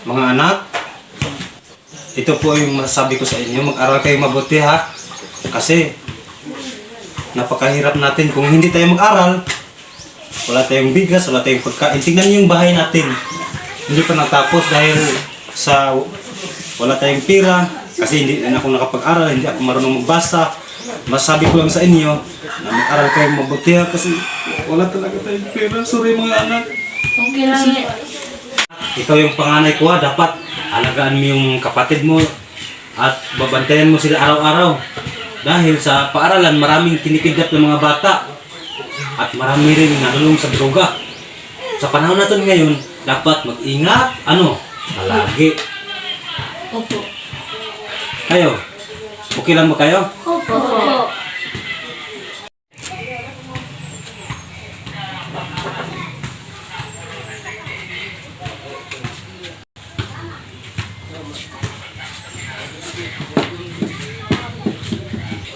Mga anak, ito po yung masasabi ko sa inyo. Mag-aral kayo mabuti ha. Kasi napakahirap natin. Kung hindi tayo mag-aral, wala tayong bigas, wala tayong pagkain. Tingnan niyo yung bahay natin. Hindi pa natapos dahil sa wala tayong pira. Kasi hindi na ako nakapag-aral, hindi ako marunong magbasa. Masasabi ko lang sa inyo na mag-aral kayo mabuti ha. Kasi wala talaga tayong pira. Sorry mga anak. Okay lang. Ikaw yung panganay ko ha. Dapat alagaan mo yung kapatid mo at babantayan mo sila araw-araw. Dahil sa paaralan, maraming kinikidnap ng mga bata at marami rin nalulung sa droga. Sa panahon natin ngayon, dapat mag-ingat, palagi. Opo. Kayo, okay lang ba kayo? Opo.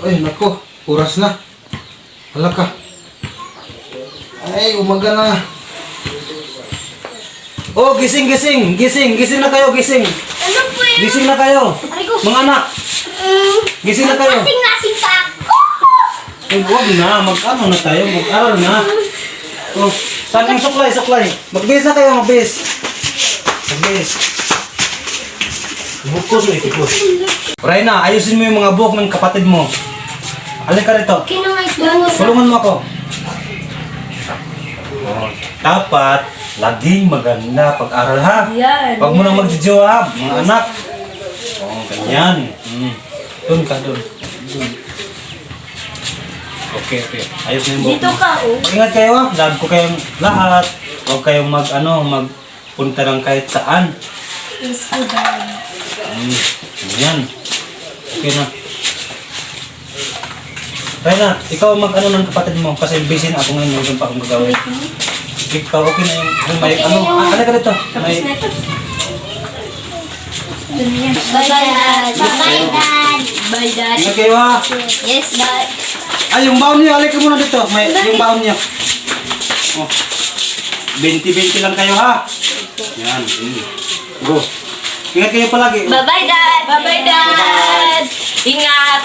Ay, nako, oras na. Hala ka. Ay, umaga na. Oh, gising na kayo, gising. Ano po yun? Gising na kayo. Mga anak, gising na kayo. Lasing pa ako. Ay, huwag na, mag-ano na tayo, mag-aral na. Oh, saan yung suklay? Magbihis na kayo, magbihis. Bukos mo, itikos. Reyna, ayusin mo yung mga buhok ng kapatid mo. Alin ka rito. Kinungay doon. Tulungan mo ako. Oh, dapat, laging maganda pag-aral ha. Yan. Huwag mo nang magjijowa, mga anak. Oh, ganyan. Doon ka, doon. Okay. Ayos na yung buhok. Dito ka, oh. Ingat kayo ha. Lag ko kayong lahat. Huwag kayong magpunta ng kahit saan. Yes, po ba? Ganyan. Okay na. Reyna, ikaw mag-ano ng kapatid mo kasi busy na ako ngayon, meron pa akong gagawin. Ikaw, okay na yung may ano ka dito? May Bye, Dad. Bye, Dad. Bye, Dad. ingat kayo ha. Yes, Dad. Ay, yung baon niyo, alik ka muna dito. May yung baon niyo. Oh. 20-20 lang kayo ha. Yan. Go. Ingat kayo palagi. Bye-bye, Dad. Bye-bye, Dad. Ingat.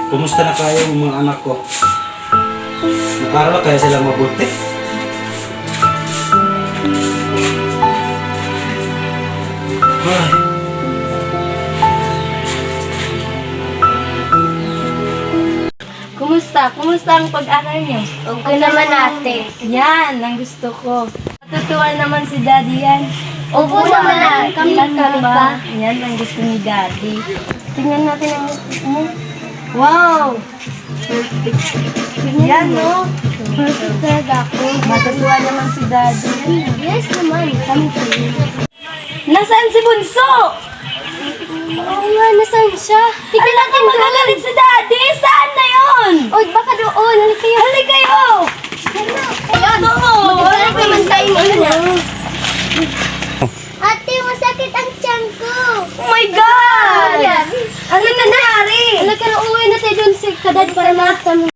Kumusta na kayo mga anak ko? Nag-aral kaya sila mabuti? Ay. Kumusta ang pag-aral niyo? Okay naman ate. Yan, ang gusto ko. Natutuwa naman si Daddy yan. Opo naman, kami ba? Yan ang gusto ni Daddy. Tingnan natin ang mo. Wow! Yan, no? Perfect talaga ako. Matutuwa naman si Daddy. Yes naman, kami kayo. Nasaan si Bunso? Oo nga, nasaan siya? Tignan natin magagalit si Daddy! Saan na yun? Oy, baka doon. Halika kayo. Hali kayo! Ayun. Magagalit naman tayo ngayon. Ate, masakit ang tiyan ko. Oh my God! Ano nangyari? Halika na, uwi na tayo doon sa kadad para makita mo.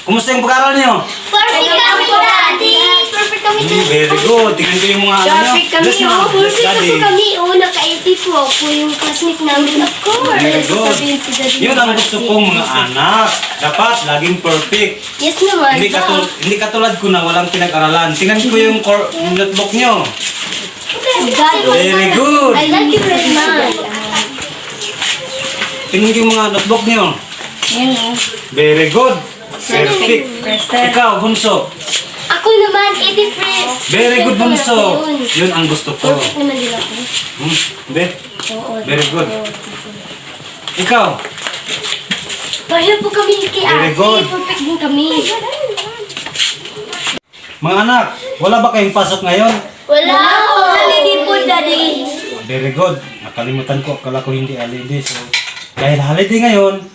Kumusta yung pag-aral niyo? Perfect kami, Daddy. Perfect kami. Very good. Tingnan ko yung mga ano niyo. Perfect kami, Yes, ma'am. Oh, perfect Daddy. ako kami. Naka-80 po ako yung classmate namin. Of course. Very good. Sabihin si Daddy. Yun ang gusto kong mga anak. Dapat laging perfect. Yes naman. Hindi katulad ko na walang pinag-aralan. Tingnan ko yung notebook nyo. Very good. I like you very much. Tingnan ko yung mga notebook nyo. Yan o. Very good. Perfect. Present. Ikaw, Bunso. Ako naman, 80 fresh. Very good, Bunso. Yun ang gusto ko. Perfect naman din ako. Be? Oo. Very good. Ikaw. Pareho po kami kay Very ate. good. Perfect din kami. Mga anak, wala ba kayong pasok ngayon? Wala po. Holiday po, Daddy. Very good. Nakalimutan ko, akala ko hindi holiday. So, dahil holiday ngayon,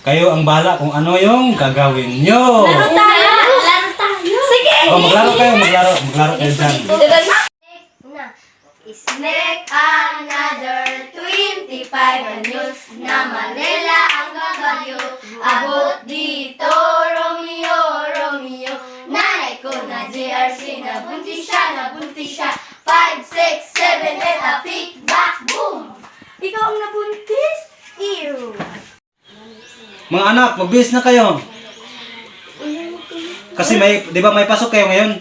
kayo ang bahala kung ano yung gagawin nyo. Laro tayo. Laro tayo. Sige. Oh, maglaro kayo dyan. Snack another 25 anyos na Manila ang gagalyo. Abot dito, Romeo, Romeo. Nanay ko na JRC, nabuntis siya. 5, 6, 7, 8, a feedback, boom! Ikaw ang nabuntis? Ew! Mga anak, magbihis na kayo. Kasi di ba may pasok kayo ngayon?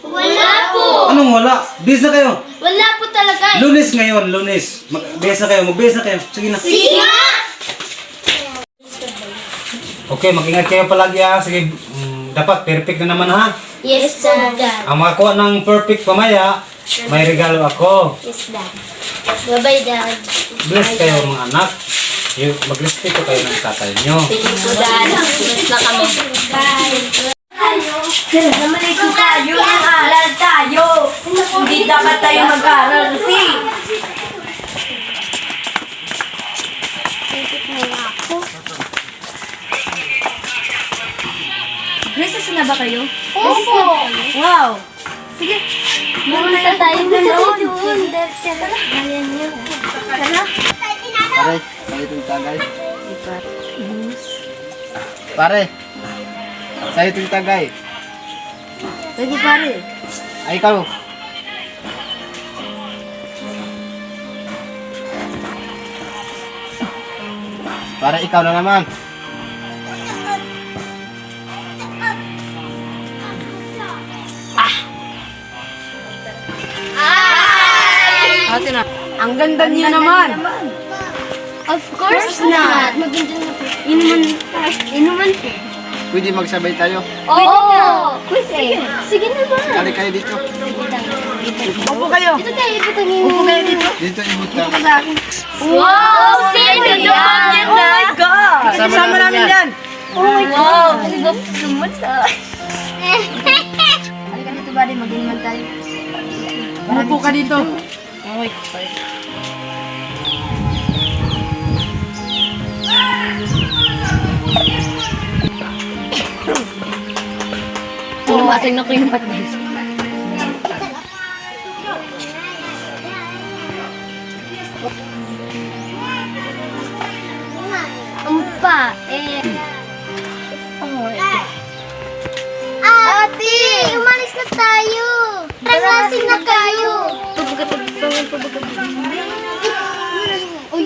Wala po! Anong wala? Bihis na kayo. Wala po talaga. Lunes ngayon, Lunes. Magbihis na kayo. Sige na. Sige nga! Okay, mag-ingat kayo palagi ha. Sige, dapat perfect na naman ha. Yes, Dad. Ang makakuha ng perfect pamaya, may regalo ako. Yes, Dad. Bye-bye, Dad. Bless kayo mga anak. Mag-respeto kayo ng tatay nyo. Thank you, Dad. Bless na kami. Bye. Namalay ko tayo, mag-aral tayo. Hindi dapat tayo mag-aral kasi. Grace, na ba kayo? Opo. Wow! Sige, Pumunta tayo doon. Tara. Pare, sa'yo itong tagay. Pare, sa'yo itong tagay. Pwede pare. Ay, ikaw. Pare, ikaw na naman. Ate na. Ang ganda niyo naman. Of course not. Maganda na po. Inuman. Pwede magsabay tayo. Oo. Sige na ba? Kali kayo dito. Upo kayo. Ito tayo, ito tayo. Upo kayo dito. Dito ibut ka. Sa akin. Wow! Sino yan? Oh my God! Kasama Kasama namin namin yan. yan. Oh my God! Halika dito, buddy. Mag-inuman tayo. Upo ka dito. Okay. Pumatay na ko yung patis. Umpa, Ate, umalis na tayo. Traslasing na kayo. Uy.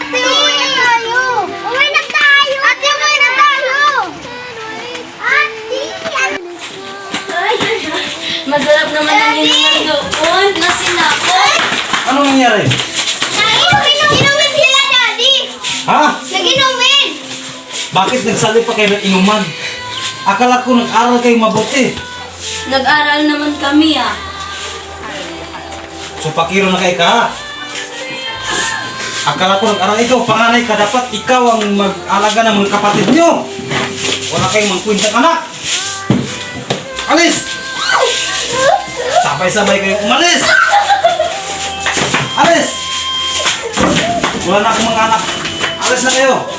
Ate, umuwi na tayo. Umuwi na tayo. Ate, umuwi na tayo. Ate, masarap naman ang inuman doon. Nasinakot. Anong nangyari? Inumin sila, Daddy. Ha? Nag-inumin. Bakit nagsali pa kayo ng inuman? Akala ko nag-aral kayo mabuti. Nag-aral naman kami, So pakiro na kayo ka. Akala ko nag-aral ikaw, panganay ka, dapat ikaw ang mag-alaga ng mga kapatid nyo. Wala kayong mangkwintang anak. Alis! Sabay-sabay kayo umalis! Alis! Wala na akong mga anak. Alis na kayo.